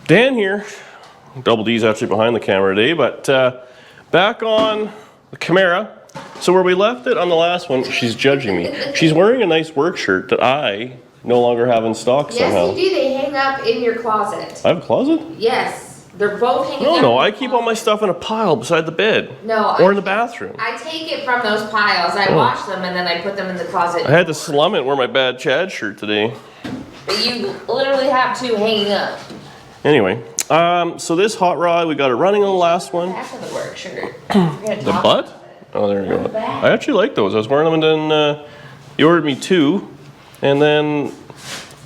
Dan here. Double D's actually behind the camera today, but back on the Camaro. So where we left it on the last one, she's judging me. She's wearing a nice work shirt that I no longer have in stock somehow. Yes, you do. They hang up in your closet. I have a closet? Yes. They're both hanging up. No, I keep all my stuff in a pile beside the bed. No. Or in the bathroom. I take it from those piles. I wash them and then I put them in the closet. I had to slum it and wear my bad Chad shirt today. But you literally have two hanging up. Anyway, so this hot rod, we got it running on the last one. Back of the work shirt. The butt? Oh, there we go. I actually like those. I was wearing them and then you ordered me two. And then,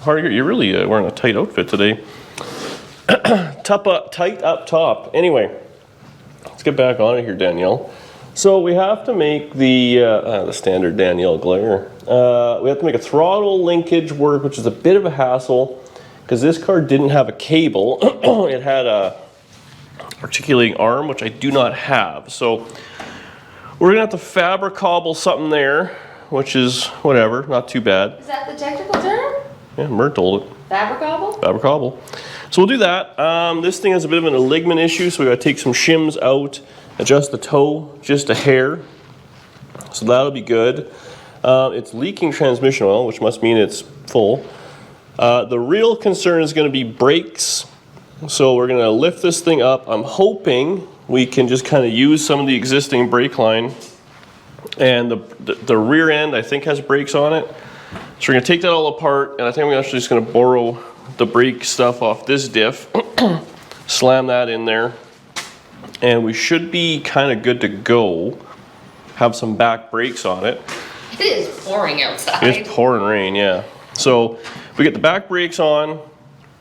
you're really wearing a tight outfit today. Tight up top. Anyway, let's get back on it here, Danielle. So we have to make the standard Danielle glare. We have to make a throttle linkage work, which is a bit of a hassle because this car didn't have a cable. It had a articulating arm, which I do not have. So we're gonna have to fabric cobble something there, which is whatever, not too bad. Is that the technical term? Yeah, Mert told it. Fabric cobble? Fabric cobble. So we'll do that. This thing has a bit of an alignment issue, so we gotta take some shims out, adjust the toe just a hair. So that'll be good. It's leaking transmission oil, which must mean it's full. The real concern is gonna be brakes. So we're gonna lift this thing up. I'm hoping we can just kind of use some of the existing brake line. And the rear end, I think, has brakes on it. So we're gonna take that all apart, and I think I'm actually just gonna borrow the brake stuff off this diff, slam that in there, and we should be kind of good to go. Have some back brakes on it. It is pouring outside. It's pouring rain, yeah. So we get the back brakes on.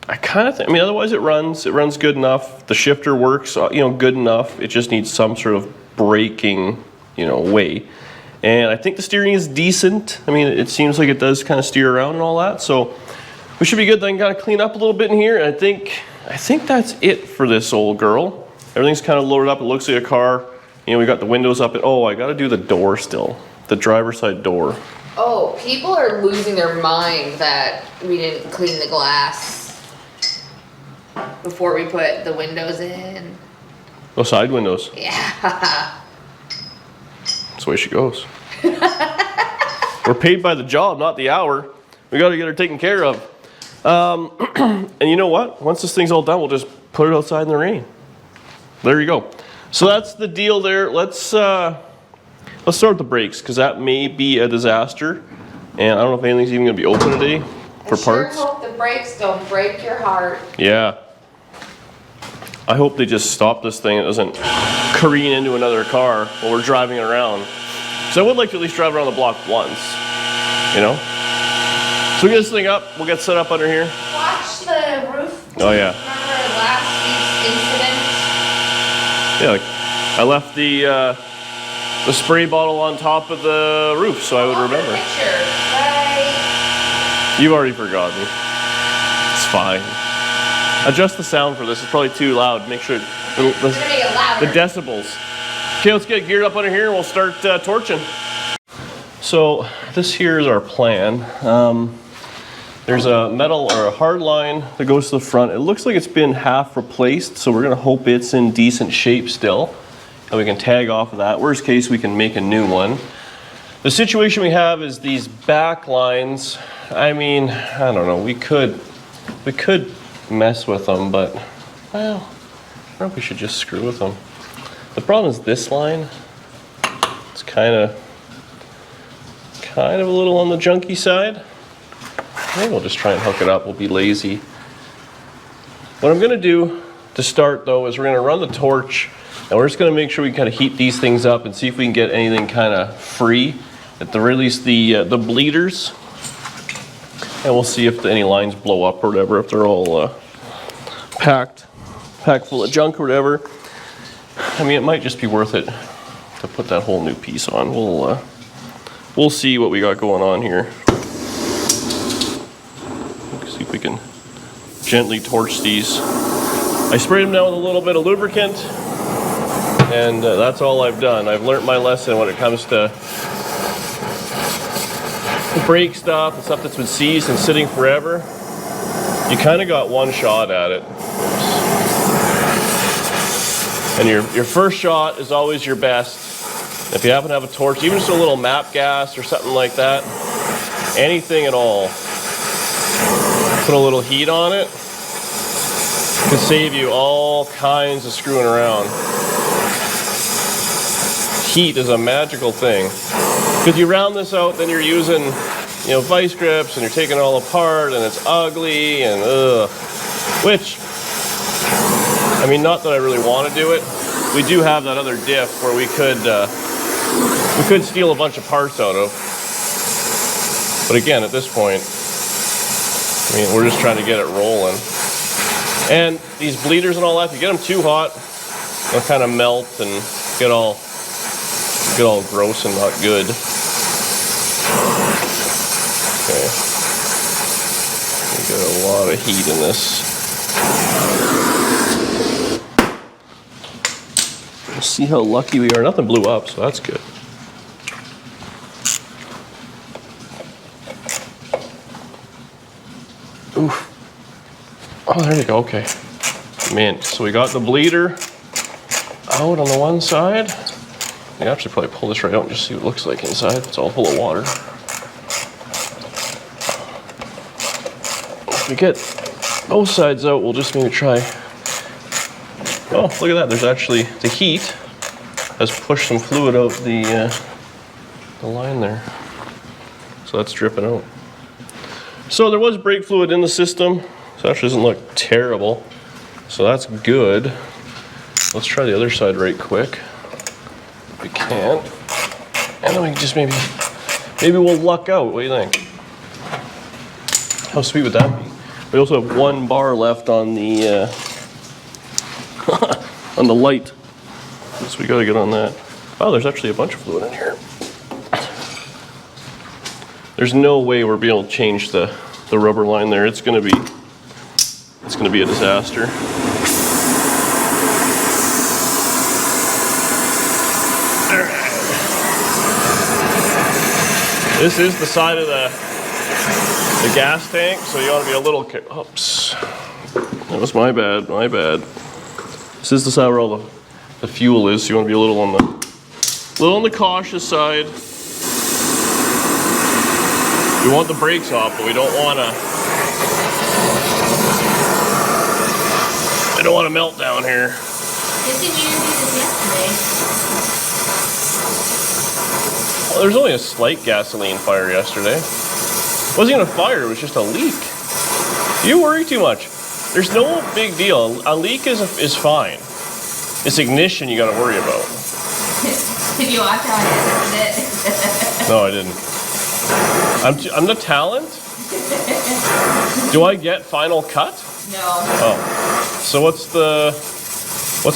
I kind of think, I mean, otherwise it runs good enough. The shifter works, good enough. It just needs some sort of braking, way. And I think the steering is decent. I mean, it seems like it does kind of steer around and all that. So we should be good. Then got to clean up a little bit in here. And I think that's it for this old girl. Everything's kind of loaded up. It looks like a car. We got the windows up. Oh, I got to do the door still. The driver's side door. Oh, people are losing their mind that we didn't clean the glass before we put the windows in. Oh, side windows. Yeah. That's the way she goes. We're paid by the job, not the hour. We got to get her taken care of. And you know what? Once this thing's all done, we'll just put it outside in the rain. There you go. So that's the deal there. Let's start with the brakes, because that may be a disaster. And I don't know if anything's even going to be open today for parts. I sure hope the brakes don't break your heart. Yeah. I hope they just stop this thing. It doesn't careen into another car while we're driving around. So I would like to at least drive around the block once, So we get this thing up. We'll get set up under here. Watch the roof. Oh yeah. Remember last week's incident? Yeah, I left the spray bottle on top of the roof, so I would remember. Picture, right? You've already forgotten. It's fine. Adjust the sound for this. It's probably too loud. Make sure the decibels. Okay, let's get geared up under here and we'll start torching. So this here is our plan. There's a metal or a hard line that goes to the front. It looks like it's been half replaced, so we're gonna hope it's in decent shape still. And we can tag off of that. Worst case, we can make a new one. The situation we have is these back lines. I mean, I don't know, we could mess with them, but well, I don't know if we should just screw with them. The problem is this line, it's kind of a little on the junky side. Maybe we'll just try and hook it up. We'll be lazy. What I'm gonna do to start though is we're gonna run the torch and we're just gonna make sure we kind of heat these things up and see if we can get anything kind of free. At the very least, the bleeders. And we'll see if any lines blow up or whatever, if they're all packed full of junk or whatever. I mean, it might just be worth it to put that whole new piece on. We'll see what we got going on here. Let's see if we can gently torch these. I sprayed them down with a little bit of lubricant, and that's all I've done. I've learned my lesson when it comes to brake stuff and stuff that's been seized and sitting forever. You kind of got one shot at it. And your first shot is always your best. If you happen to have a torch, even just a little map gas or something like that, anything at all, put a little heat on it, could save you all kinds of screwing around. Heat is a magical thing. Because you round this out, then you're using, you know, vice grips, and you're taking it all apart, and it's ugly, and ugh. Which, I mean, not that I really want to do it. We do have that other diff where we could steal a bunch of parts out of. But again, at this point, I mean, we're just trying to get it rolling. And these bleeders and all that, if you get them too hot, they'll kind of melt and get all gross and not good. Okay. We got a lot of heat in this. Let's see how lucky we are. Nothing blew up, so that's good. Oof. Oh, there you go, okay. Mint. So we got the bleeder out on the one side. I can actually probably pull this right out and just see what it looks like inside. It's all full of water. If we get both sides out, we'll just maybe try. Oh, look at that. There's actually, the heat has pushed some fluid out the line there. So that's dripping out. So there was brake fluid in the system. So it actually doesn't look terrible. So that's good. Let's try the other side right quick. If we can. And then we can just maybe we'll luck out. What do you think? How sweet would that be? We also have 1 bar left on the on the light. So we gotta get on that. Oh, there's actually a bunch of fluid in here. There's no way we're being able to change the rubber line there. It's gonna be a disaster. This is the side of the gas tank, so you want to be a little oops. That was my bad. This is the side where all the fuel is, so you want to be a little on the cautious side. We want the brakes off, but we don't want to melt down here. Didn't you do this yesterday? Well, there's only a slight gasoline fire yesterday. It wasn't even a fire, it was just a leak. You worry too much. There's no big deal. A leak is fine. It's ignition you gotta worry about. Did you watch how I did it? No, I didn't. I'm the talent? Do I get final cut? No. Oh. So what's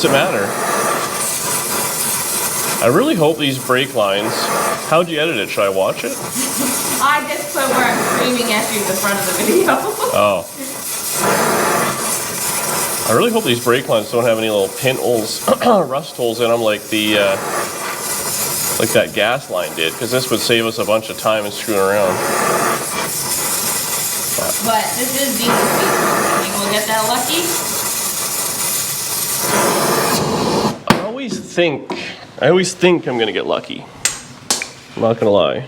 it matter? I really hope these brake lines, how'd you edit it? Should I watch it? I just put where I'm screaming at you at the front of the video. Oh. I really hope these brake lines don't have any little pinholes, rust holes in them like like that gas line did, because this would save us a bunch of time and screwing around. But this is decent speed. You will get that lucky? I always think I'm gonna get lucky. I'm not gonna lie.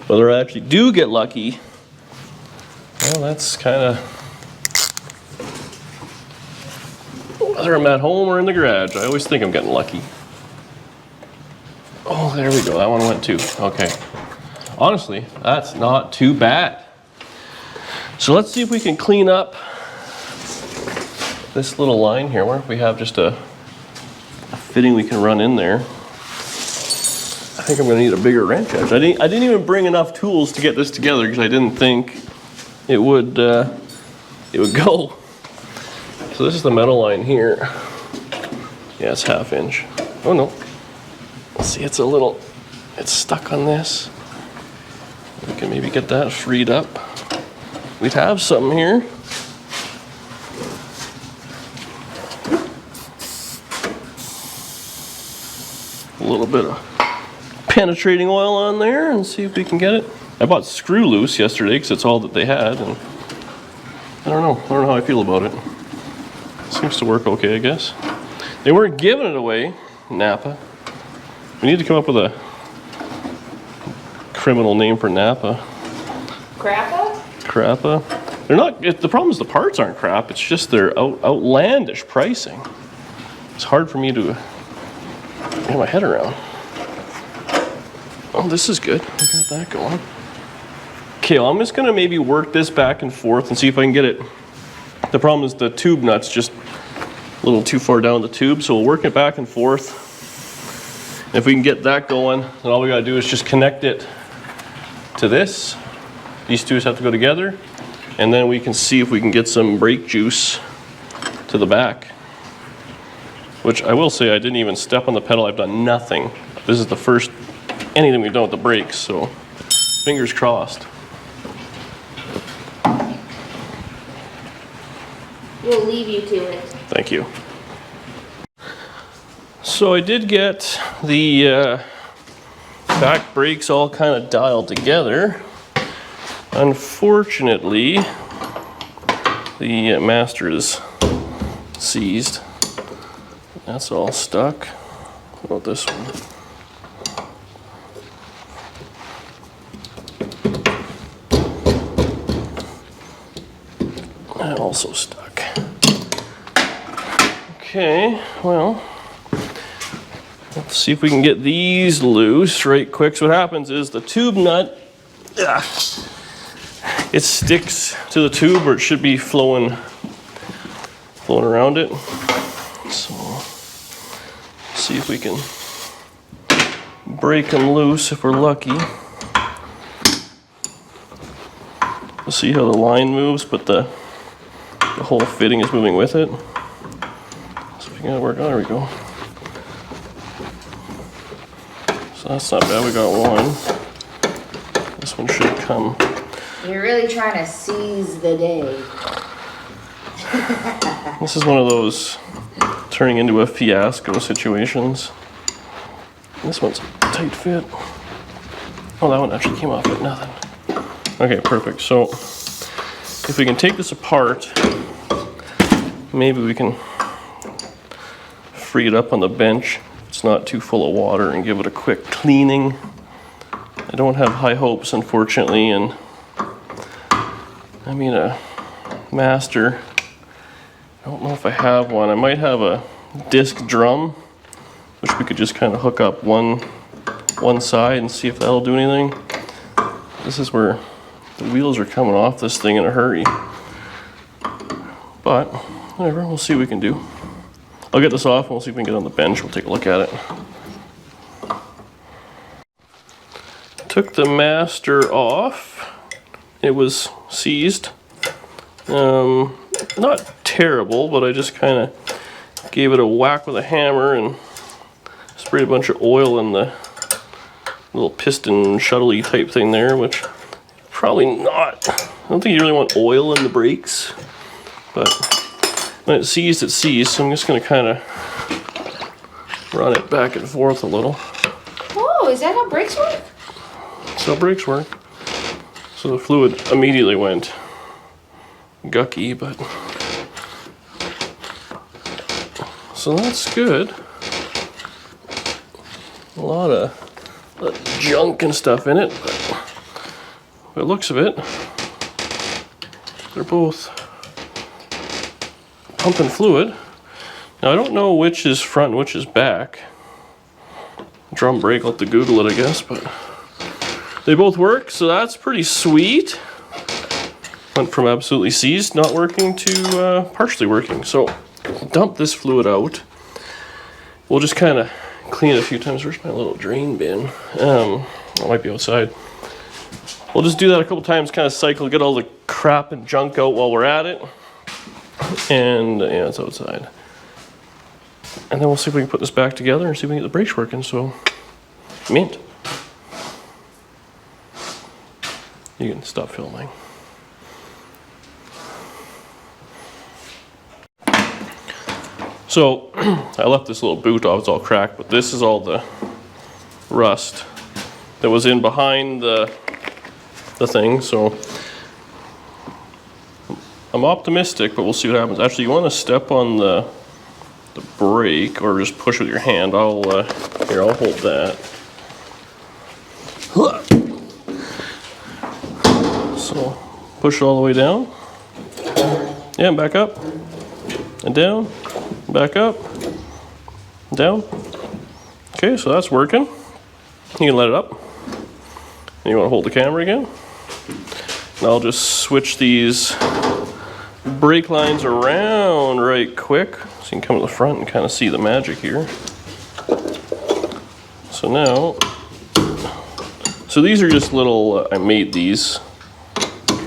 Whether I actually do get lucky, well, that's kind of, whether I'm at home or in the garage, I always think I'm getting lucky. Oh, there we go. That one went too. Okay. Honestly, that's not too bad. So let's see if we can clean up this little line here. Where if we have just a fitting we can run in there. I think I'm going to need a bigger wrench edge. I didn't even bring enough tools to get this together because I didn't think it would go. So this is the metal line here. Yeah, it's 1/2 inch. Oh no. See, it's stuck on this. We can maybe get that freed up. We'd have something here. A little bit of penetrating oil on there and see if we can get it. I bought screw loose yesterday because it's all that they had, and I don't know how I feel about it. Seems to work okay, I guess. They weren't giving it away, Napa. We need to come up with a criminal name for Napa. Crappa? Crappa. They're not. The problem is the parts aren't crap. It's just their outlandish pricing. It's hard for me to get my head around. Oh, this is good. I got that going. Okay, well, I'm just gonna maybe work this back and forth and see if I can get it. The problem is the tube nut's just a little too far down the tube, so we'll work it back and forth. If we can get that going, then all we gotta do is just connect it to this. These two have to go together, and then we can see if we can get some brake juice to the back. Which I will say, I didn't even step on the pedal. I've done nothing. This is the first anything we've done with the brakes, so fingers crossed. We'll leave you to it. Thank you. So I did get the back brakes all kind of dialed together. Unfortunately, the master is seized. That's all stuck. What about this one? That also stuck. Okay, well, let's see if we can get these loose right quick. So what happens is the tube nut, it sticks to the tube where it should be flowing around it. So see if we can break them loose if we're lucky. We'll see how the line moves, but the whole fitting is moving with it. So we gotta work. Oh, there we go. So that's not bad. We got one. This one should come. You're really trying to seize the day. This is one of those turning into a fiasco situations. This one's a tight fit. Oh, that one actually came off at nothing. Okay, perfect. So if we can take this apart, maybe we can free it up on the bench. It's not too full of water, and give it a quick cleaning. I don't have high hopes, unfortunately, and I mean a master. I don't know if I have one. I might have a disc drum, which we could just kind of hook up one side and see if that'll do anything. This is where the wheels are coming off this thing in a hurry. But whatever, we'll see what we can do. I'll get this off and we'll see if we can get on the bench. We'll take a look at it. Took the master off. It was seized. Not terrible, but I just kind of gave it a whack with a hammer and sprayed a bunch of oil in the little piston shuttle-y type thing there, which probably not. I don't think you really want oil in the brakes, but when it's seized, it's seized, so I'm just going to kind of run it back and forth a little. Oh, is that how brakes work? That's how brakes work. So the fluid immediately went gucky, but so that's good. A lot of junk and stuff in it, but by the looks of it, they're both pumping fluid. Now I don't know which is front and which is back. Drum brake, I'll have to Google it, I guess, but they both work, so that's pretty sweet. Went from absolutely seized, not working, to partially working. So dump this fluid out. We'll just kind of clean it a few times. Where's my little drain bin? It might be outside. We'll just do that a couple times, kind of cycle, get all the crap and junk out while we're at it. And yeah, it's outside. And then we'll see if we can put this back together and see if we can get the brakes working. So, mint. You can stop filming. So I left this little boot off, it's all cracked, but this is all the rust that was in behind the thing. So I'm optimistic, but we'll see what happens. Actually, you want to step on the the brake, or just push with your hand. Here, I'll hold that. So push it all the way down. Yeah, and back up. And down. Back up. Down. Okay, so that's working. You can let it up. And you want to hold the camera again. And I'll just switch these brake lines around right quick. So you can come to the front and kind of see the magic here. So now, so these are just little, I made these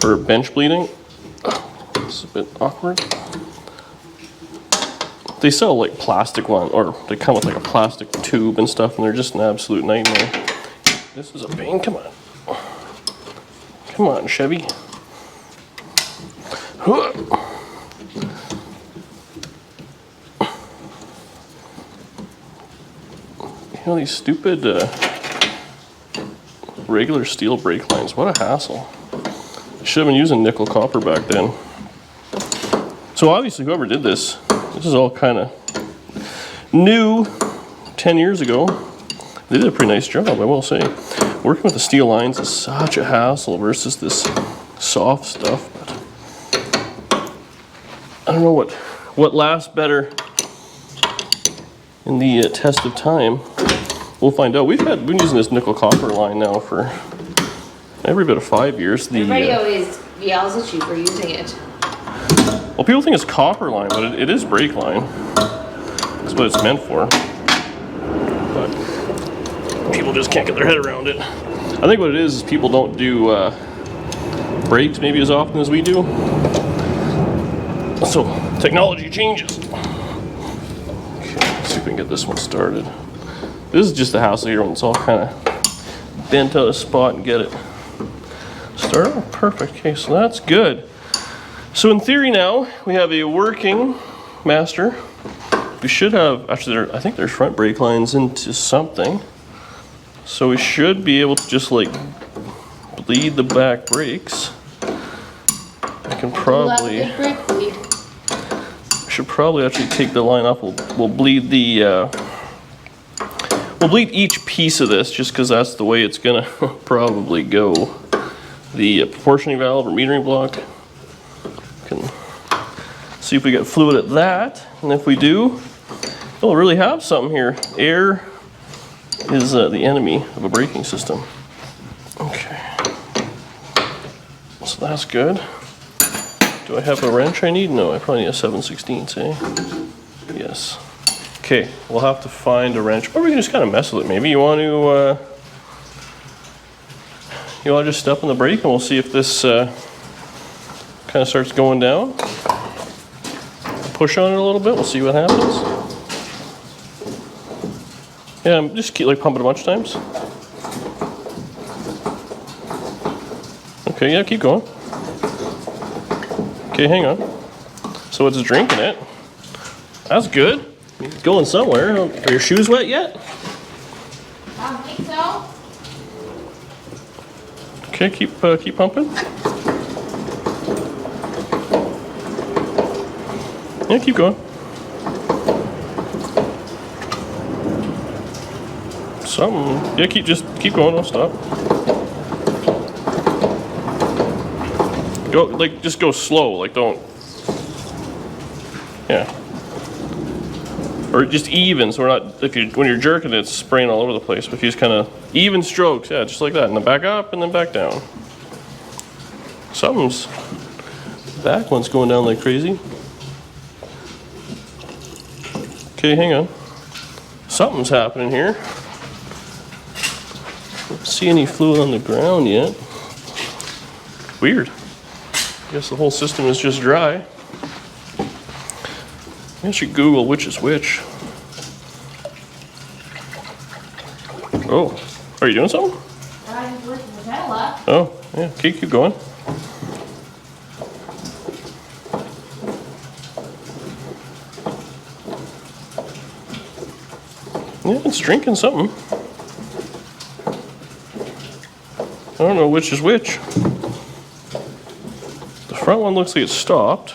for bench bleeding. It's a bit awkward. They sell like plastic one, or they come with like a plastic tube and stuff, and they're just an absolute nightmare. This is a pain, come on. Come on, Chevy. You know, these stupid regular steel brake lines, what a hassle. Should have been using nickel copper back then. So obviously whoever did this is all kind of new 10 years ago. They did a pretty nice job, I will say. Working with the steel lines is such a hassle versus this soft stuff. But I don't know what lasts better in the test of time. We'll find out. We've been using this nickel copper line now for every bit of 5 years. Everybody always yells at you for using it. Well, people think it's copper line, but it is brake line. That's what it's meant for. But people just can't get their head around it. I think what it is people don't do brakes maybe as often as we do. So technology changes. Okay, let's see if we can get this one started. This is just the hassle here when it's all kind of bent out of spot and get it started. Oh, perfect. Okay, so that's good. So in theory now, we have a working master. We should have, actually I think there's front brake lines into something. So we should be able to just like bleed the back brakes. I can probably, I should probably actually take the line off. We'll bleed the, we'll bleed each piece of this just because that's the way it's gonna probably go. The proportioning valve or metering block. Can see if we get fluid at that, and if we do, we'll really have something here. Air is the enemy of a braking system. Okay, so that's good. Do I have a wrench I need? No, I probably need a 7/16, eh? Yes. Okay, we'll have to find a wrench, or we can just kind of mess with it. Maybe you want to just step on the brake, and we'll see if this kind of starts going down. Push on it a little bit, we'll see what happens. Yeah, just keep like pumping a bunch of times. Okay, yeah, keep going. Okay, hang on. So it's drinking it. That's good. It's going somewhere. Are your shoes wet yet? I think so. Okay, keep pumping. Yeah, keep going. Something. Yeah, just keep going. Don't stop. Go just go slow. Like don't. Yeah. Or just even, so we're not. When you're jerking, it's spraying all over the place. But if you just kind of even strokes, yeah, just like that, and then back up and then back down. Something's. Back one's going down like crazy. Okay, hang on. Something's happening here. Don't see any fluid on the ground yet. Weird. I guess the whole system is just dry. I should Google which is which. Oh, are you doing something? I'm working the pedal up. Oh, yeah. Okay, keep going. Yeah, it's drinking something. I don't know which is which. The front one looks like it's stopped.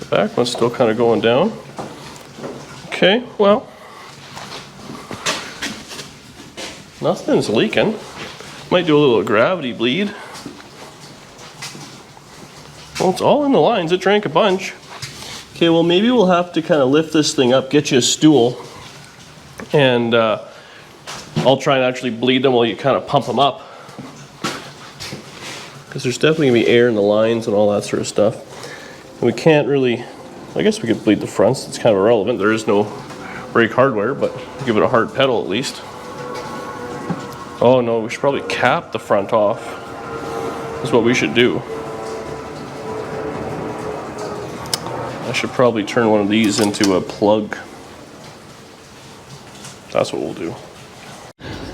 The back one's still kind of going down. Okay, well, nothing's leaking. Might do a little gravity bleed. Well, it's all in the lines. It drank a bunch. Okay, well, maybe we'll have to kind of lift this thing up, get you a stool, and I'll try and actually bleed them while you kind of pump them up. Because there's definitely going to be air in the lines and all that sort of stuff. And we can't really, I guess we could bleed the fronts. It's kind of irrelevant. There is no brake hardware, but give it a hard pedal at least. Oh no, we should probably cap the front off. That's what we should do. I should probably turn one of these into a plug. That's what we'll do.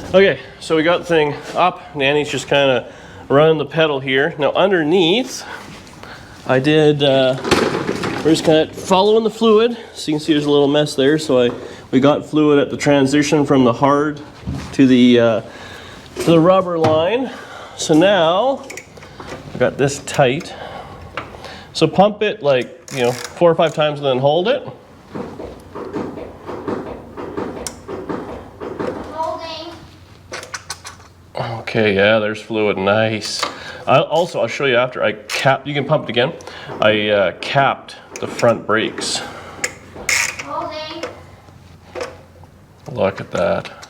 Okay, so we got the thing up. Nanny's just kind of running the pedal here. Now underneath, I did, we're just kind of following the fluid. So you can see there's a little mess there. So we got fluid at the transition from the hard to the rubber line. So now I got this tight. So pump it like, 4 or 5 times and then hold it. Holding. Okay, yeah, there's fluid, nice. I'll show you after. I capped, you can pump it again. I capped the front brakes. Holding. Look at that.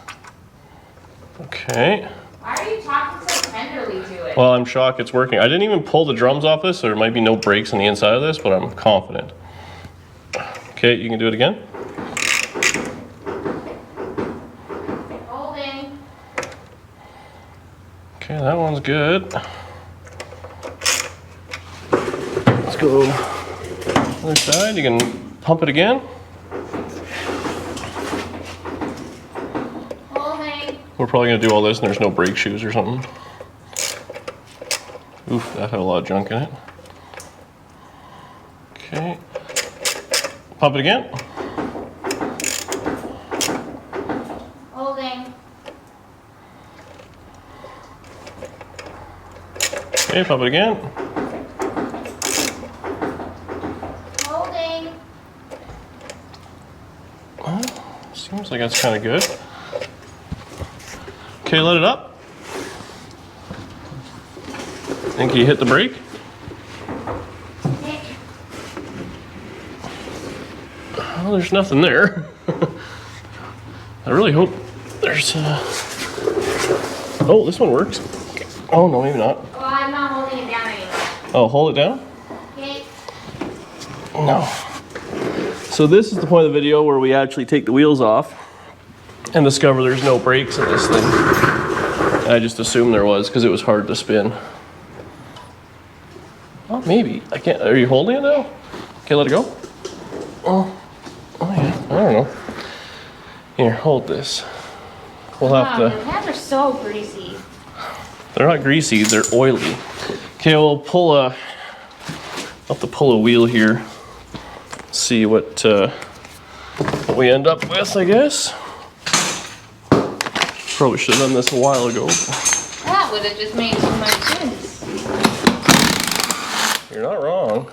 Okay. Why are you talking so tenderly to it? Well, I'm shocked it's working. I didn't even pull the drums off this, so there might be no brakes on the inside of this, but I'm confident. Okay, you can do it again. Holding. Okay, that one's good. Let's go other side. You can pump it again. Holding. We're probably gonna do all this and there's no brake shoes or something. Oof, that had a lot of junk in it. Okay. Pump it again. Holding. Okay, pump it again. Holding. Well, seems like that's kind of good. Okay, let it up. Think you hit the brake? Well, there's nothing there. I really hope there's oh, this one works. Oh, no, maybe not. Well, I'm not holding it down anymore. Oh, hold it down? Okay. No. So this is the point of the video where we actually take the wheels off and discover there's no brakes in this thing. I just assumed there was because it was hard to spin. Oh, maybe. I can't. Are you holding it now? Okay, let it go. Oh yeah. I don't know. Here, hold this. We'll have Wow, to. your hands are so greasy. They're not greasy. They're oily. Okay, we'll pull a. I'll have to pull a wheel here. See what we end up with, I guess. Probably should have done this a while ago. That would have just made too much sense. You're not wrong.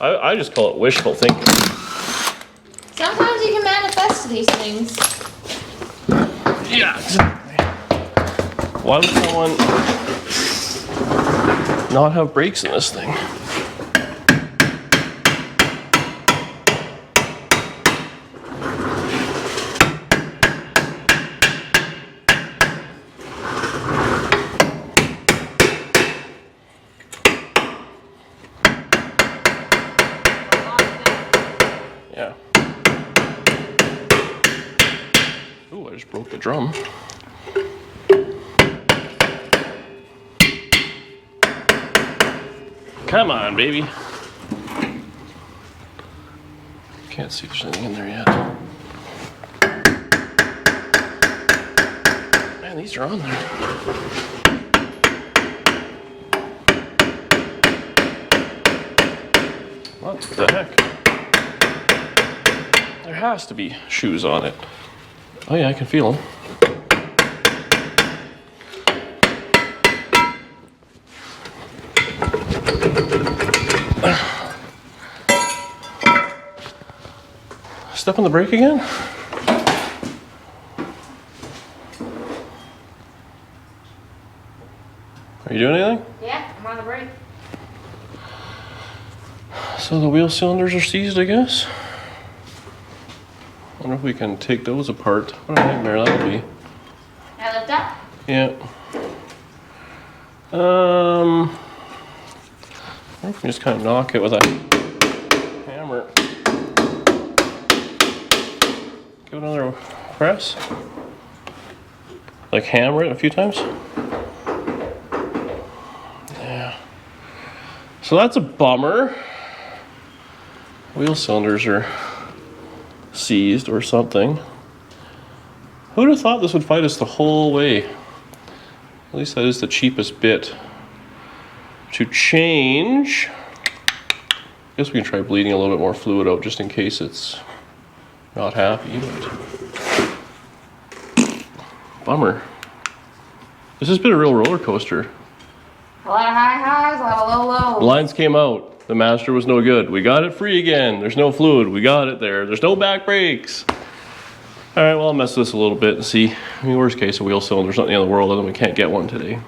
I just call it wishful thinking. Sometimes you can manifest these things. Yeah, exactly. Why would someone not have brakes in this thing? Yeah. Ooh, I just broke the drum. Come on, baby. Can't see if there's anything in there yet. Man, these are on there. What the heck? There has to be shoes on it. Oh yeah, I can feel them. Step on the brake again? Are you doing anything? Yeah, I'm on the brake. So the wheel cylinders are seized, I guess. I wonder if we can take those apart. What a nightmare that would be. Now lift up. Yeah. I wonder if we just kind of knock it with a hammer. Give it another press. Like hammer it a few times. Yeah. So that's a bummer. Wheel cylinders are seized or something. Who'd have thought this would fight us the whole way? At least that is the cheapest bit to change. I guess we can try bleeding a little bit more fluid out just in case it's not happy, but bummer. This has been a real roller coaster. A lot of high highs, a lot of low lows. Lines came out. The master was no good. We got it free again. There's no fluid. We got it there. There's no back brakes. All right, well, I'll mess with this a little bit and see. I mean, worst case, a wheel cylinder's not the end of the world, and we can't get one today.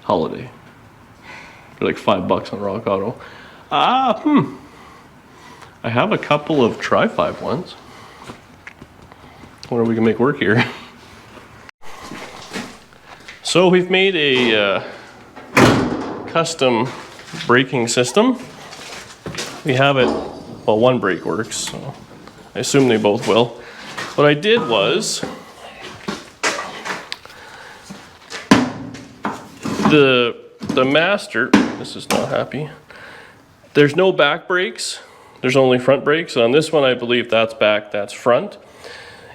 Holiday. They're like $5 on Rock Auto. I have a couple of Tri-5 ones. Wonder if we can make work here. So we've made a custom braking system. We have it, well, one brake works, so I assume they both will. What I did was, the master, this is not happy, there's no back brakes, there's only front brakes. On this one I believe that's back, that's front.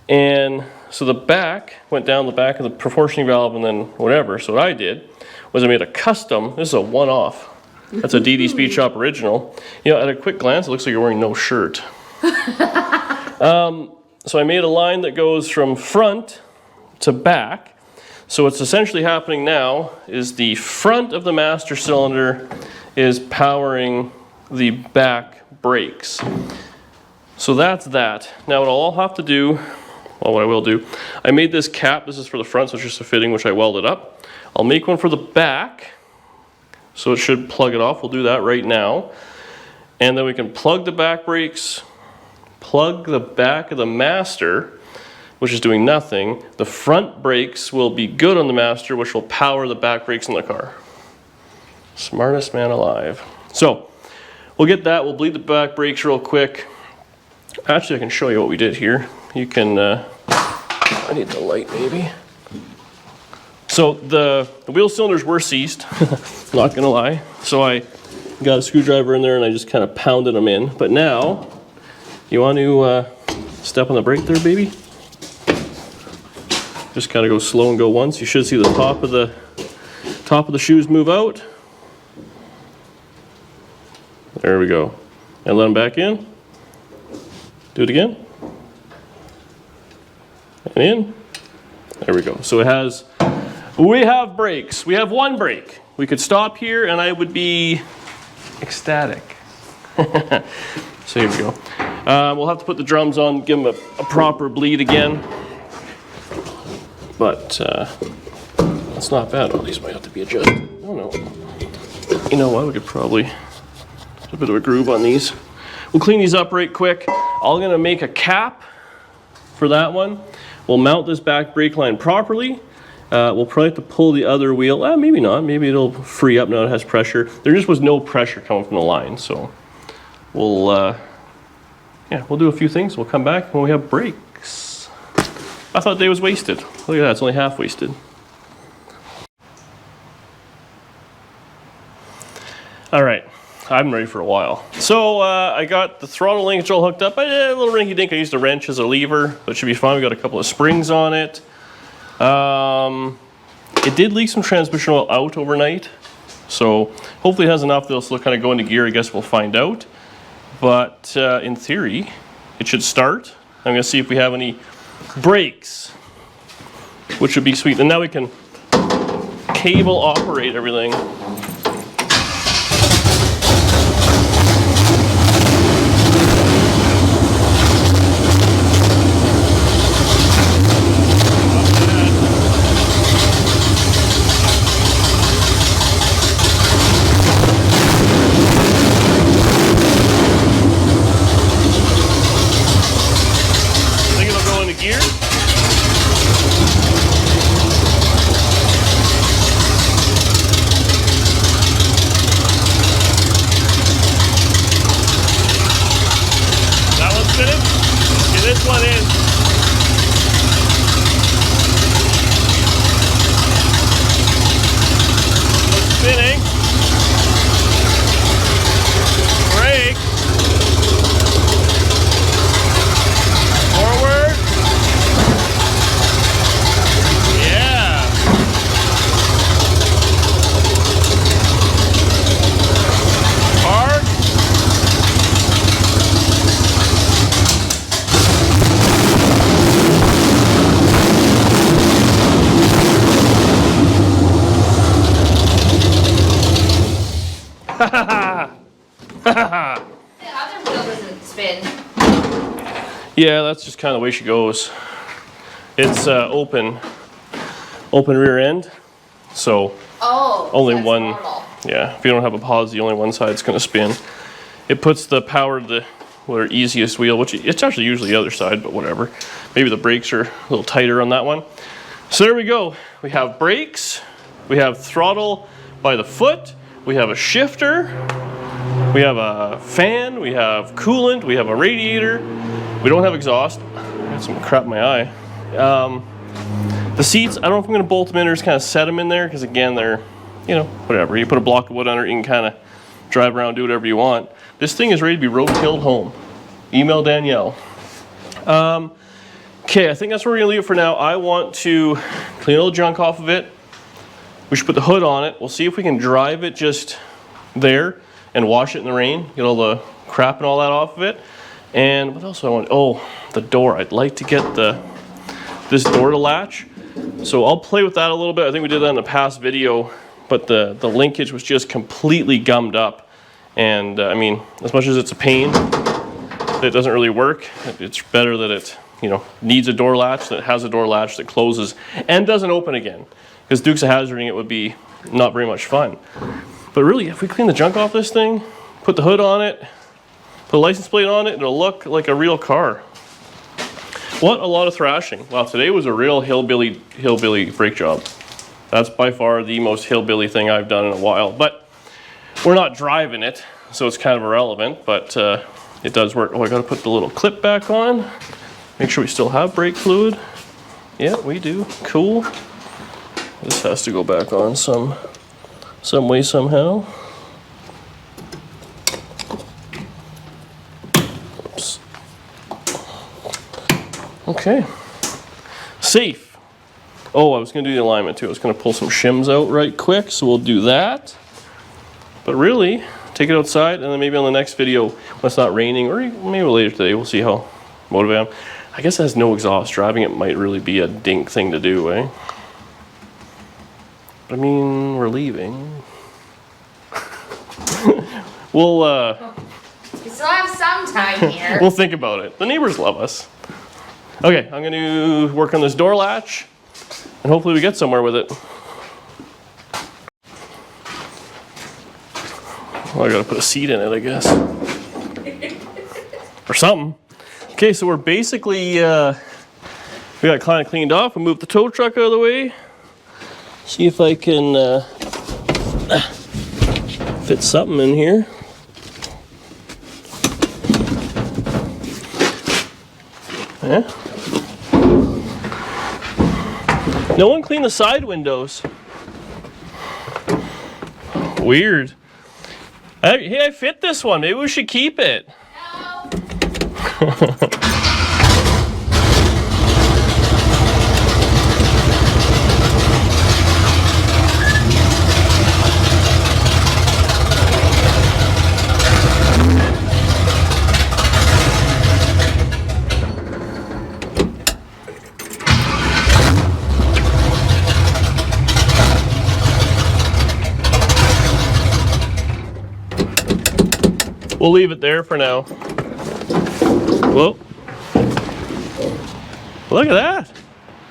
And so the back went down the back of the proportioning valve and then whatever. So what I did was I made a custom, this is a one-off. That's a DD Speed Shop original. You know, at a quick glance, it looks like you're wearing no shirt. So I made a line that goes from front to back. So what's essentially happening now is the front of the master cylinder is powering the back brakes. So that's that. Now what I'll have to do, well, what I will do, I made this cap. This is for the front, so it's just a fitting, which I welded up. I'll make one for the back, so it should plug it off. We'll do that right now. And then we can plug the back brakes, plug the back of the master, which is doing nothing. The front brakes will be good on the master, which will power the back brakes in the car. Smartest man alive. So we'll get that. We'll bleed the back brakes real quick. Actually, I can show you what we did here. You can, I need the light maybe. So the wheel cylinders were seized, not gonna lie. So I got a screwdriver in there and I just kind of pounded them in. But now, you want to step on the brake there, baby? Just kind of go slow and go once. You should see the top of the shoes move out. There we go. And let them back in. Do it again. And in. There we go. So we have brakes. We have one brake. We could stop here and I would be ecstatic. So here we go. We'll have to put the drums on, give them a proper bleed again. But that's not bad. Oh, these might have to be adjusted. Oh no. You know what? We could probably put a bit of a groove on these. We'll clean these up right quick. I'm gonna make a cap for that one. We'll mount this back brake line properly. We'll probably have to pull the other wheel. Maybe not. Maybe it'll free up now it has pressure. There just was no pressure coming from the line, so we'll do a few things. We'll come back when we have brakes. I thought day was wasted. Look at that, it's only half wasted. All right, I'm ready for a while. So I got the throttle linkage all hooked up. I did a little rinky dink. I used a wrench as a lever, but it should be fine. We got a couple of springs on it. It did leak some transmission oil out overnight, so hopefully it has enough that'll still kind of go into gear. I guess we'll find out. But in theory, it should start. I'm going to see if we have any brakes, which would be sweet. And now we can cable operate everything. this one in. Spinning. Brake. Forward. Yeah. Park. The other wheel doesn't spin. Yeah, that's just kind of the way she goes. It's open rear end, so only that's one. normal. Yeah, if you don't have a posi, only one side's going to spin. It puts the power to the easiest wheel, which it's actually usually the other side, but whatever. Maybe the brakes are a little tighter on that one. So there we go. We have brakes, we have throttle by the foot, we have a shifter, we have a fan, we have coolant, we have a radiator. We don't have exhaust. I got some crap in my eye. The seats, I don't know if I'm going to bolt them in or just kind of set them in there, because again, they're, you know, whatever. You put a block of wood under it, you can kind of drive around, do whatever you want. This thing is ready to be road-killed home. Email Danielle. Okay, I think that's where we're going to leave it for now. I want to clean all the junk off of it. We should put the hood on it. We'll see if we can drive it just there and wash it in the rain, get all the crap and all that off of it. And what else do I want? Oh, the door. I'd like to get this door to latch. So I'll play with that a little bit. I think we did that in the past video, but the linkage was just completely gummed up. And I mean, as much as it's a pain that it doesn't really work, it's better that it, you know, needs a door latch, that has a door latch that closes and doesn't open again. Because Dukes of Hazzarding it would be not very much fun. But really, if we clean the junk off this thing, put the hood on it, put a license plate on it, it'll look like a real car. What a lot of thrashing. Wow, today was a real hillbilly brake job. That's by far the most hillbilly thing I've done in a while. But we're not driving it, so it's kind of irrelevant, but it does work. Oh, I gotta put the little clip back on. Make sure we still have brake fluid. Yeah, we do. Cool. This has to go back on some way, somehow. Oops. Okay. Safe. Oh, I was going to do the alignment too. I was going to pull some shims out right quick, so we'll do that. But really, take it outside, and then maybe on the next video, when it's not raining, or maybe later today, we'll see how motivated I am. I guess it has no exhaust. Driving it might really be a dink thing to do, eh? But I mean, we're leaving. We'll We still have some time here. we'll think about it. The neighbors love us. Okay, I'm gonna work on this door latch, and hopefully we get somewhere with it. Well, I gotta put a seat in it, I guess. Or something. Okay, so we're basically, we got kind of cleaned off. We moved the tow truck out of the way. See if I can fit something in here. Yeah. No one cleaned the side windows. Weird. Hey, I fit this one. Maybe we should keep it. No. We'll leave it there for now. Whoa. Look at that.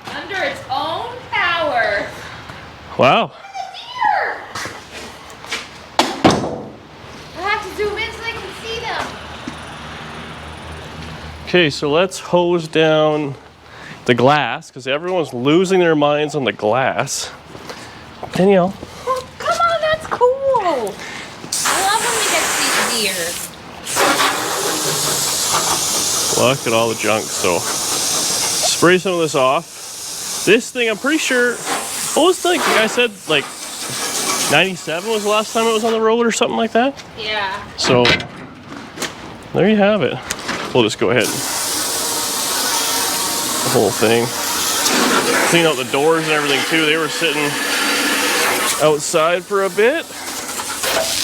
Under its own power. Wow. Deer. I have to zoom in so they can see them. Okay, so let's hose down the glass, because everyone's losing their minds on the glass. Danielle. Oh, come on, that's cool. I love when we get to see deer. Look at all the junk. So spray some of this off. This thing, I'm pretty sure, what was like I said, like 97 was the last time it was on the road or something like that? Yeah. So there you have it. We'll just go ahead and the whole thing. Clean out the doors and everything too. They were sitting outside for a bit.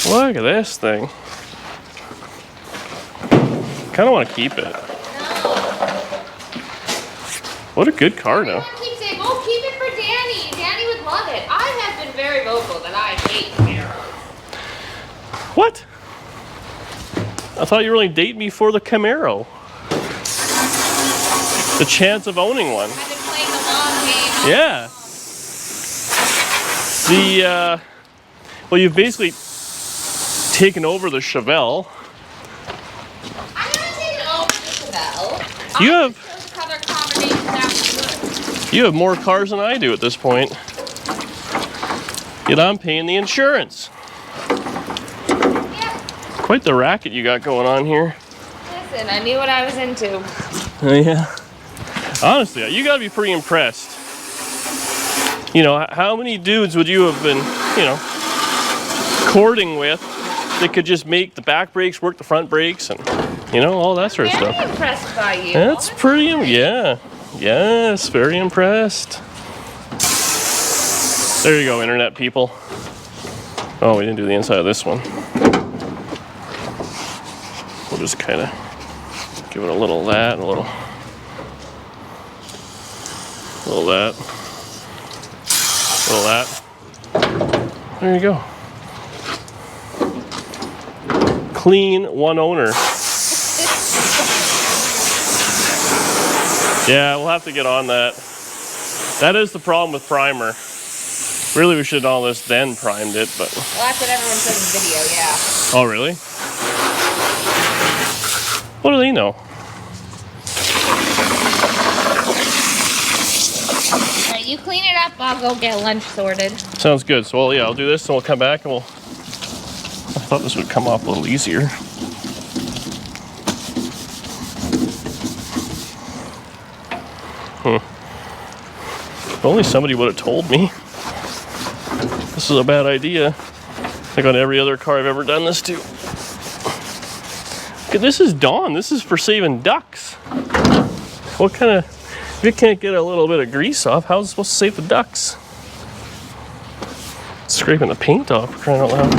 Look at this thing. Kind of want to keep it. No. What a good car now. Everyone keeps saying, "Oh, keep it for Danny. Danny would love it." I have been very vocal that I hate Camaro. What? I thought you were only dating me for the Camaro. The chance of owning one. I've been playing the long game. Yeah. Well, you've basically taken over the Chevelle. I haven't taken over the Chevelle. You I have- chose a color combination that was good. You have more cars than I do at this point. Yet I'm paying the insurance. Yeah. Quite the racket you got going on here. Listen, I knew what I was into. Oh, yeah. Honestly, you gotta be pretty impressed. You know, how many dudes would you have been, you know, courting with that could just make the back brakes work the front brakes and, you know, all that sort of Very stuff? impressed by you. That's pretty, yeah. Yes, very impressed. There you go, internet people. Oh, we didn't do the inside of this one. We'll just kind of give it a little of that and a little that. Little that. There you go. Clean one owner. Yeah, we'll have to get on that. That is the problem with primer. Really, we should have done all this then primed it, but... Well, that's what everyone says in the video, yeah. Oh, really? What do they know? Alright, you clean it up, I'll go get lunch sorted. Sounds good. So, well, yeah, I'll do this and we'll come back and we'll... I thought this would come off a little easier. If only somebody would have told me. This is a bad idea. Like on every other car I've ever done this to. Okay, this is Dawn. This is for saving ducks. What kind of... If you can't get a little bit of grease off, how's it supposed to save the ducks? Scraping the paint off, for crying out loud.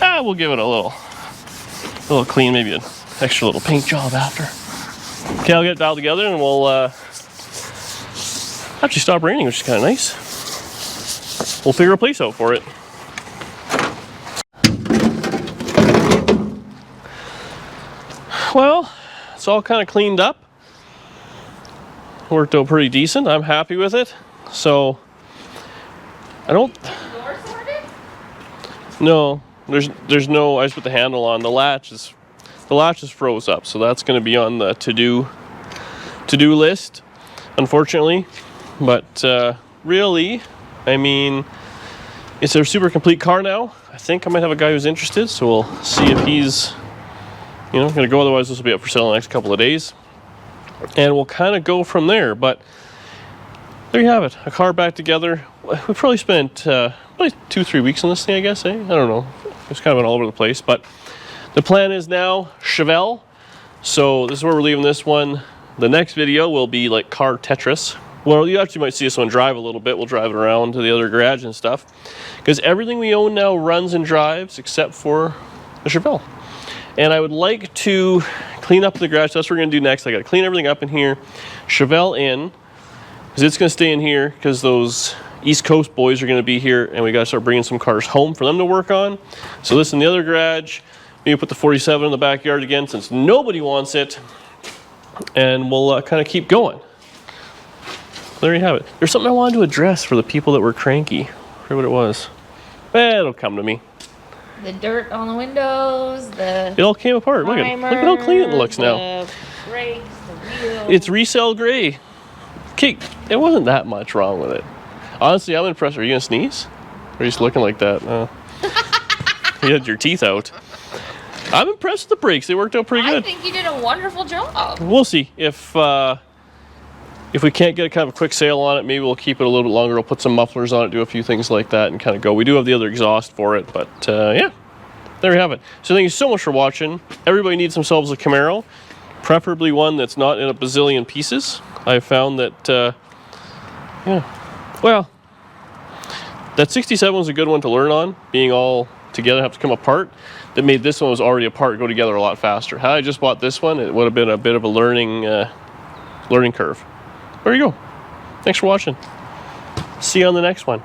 Ah, we'll give it a little clean, maybe an extra little paint job after. Okay, I'll get it dialed together and we'll actually stop raining, which is kind of nice. We'll figure a place out for it. Well, it's all kind of cleaned up. Worked out pretty decent. I'm happy with it. So, I don't... Door sorted? No, there's no... I just put the handle on. The latch is froze up, so that's going to be on the to-do list, unfortunately. But really, I mean, it's a super complete car now. I think I might have a guy who's interested, so we'll see if he's, you know, going to go. Otherwise, this will be up for sale in the next couple of days. And we'll kind of go from there. But there you have it. A car back together. We probably spent probably 2-3 weeks on this thing, I guess. I don't know. It's kind of been all over the place. But the plan is now Chevelle. So this is where we're leaving this one. The next video will be like car Tetris. Well, you actually might see this one drive a little bit. We'll drive it around to the other garage and stuff. Because everything we own now runs and drives except for the Chevelle. And I would like to clean up the garage. That's what we're going to do next. I got to clean everything up in here. Chevelle in. Because it's going to stay in here because those East Coast boys are going to be here. And we got to start bringing some cars home for them to work on. So this in the other garage. Maybe put the 47 in the backyard again since nobody wants it. And we'll kind of keep going. There you have it. There's something I wanted to address for the people that were cranky. I forget what it was. It'll come to me. The dirt on the windows, the... It all came apart. Look at how clean it looks now. The brakes, the wheels. It's resale gray. Okay, it wasn't that much wrong with it. Honestly, I'm impressed. Are you gonna sneeze? Or are you just looking like that? You had your teeth out. I'm impressed with the brakes. They worked out pretty I good. think you did a wonderful job. We'll see. If we can't get a kind of a quick sale on it, maybe we'll keep it a little bit longer. We'll put some mufflers on it, do a few things like that, and kind of go. We do have the other exhaust for it, but yeah, there we have it. So thank you so much for watching. Everybody needs themselves a Camaro, preferably one that's not in a bazillion pieces. I've found that, yeah, well, that 67 was a good one to learn on, being all together, have to come apart. That made this one was already apart go together a lot faster. Had I just bought this one, it would have been a bit of a learning curve. There you go. Thanks for watching. See you on the next one.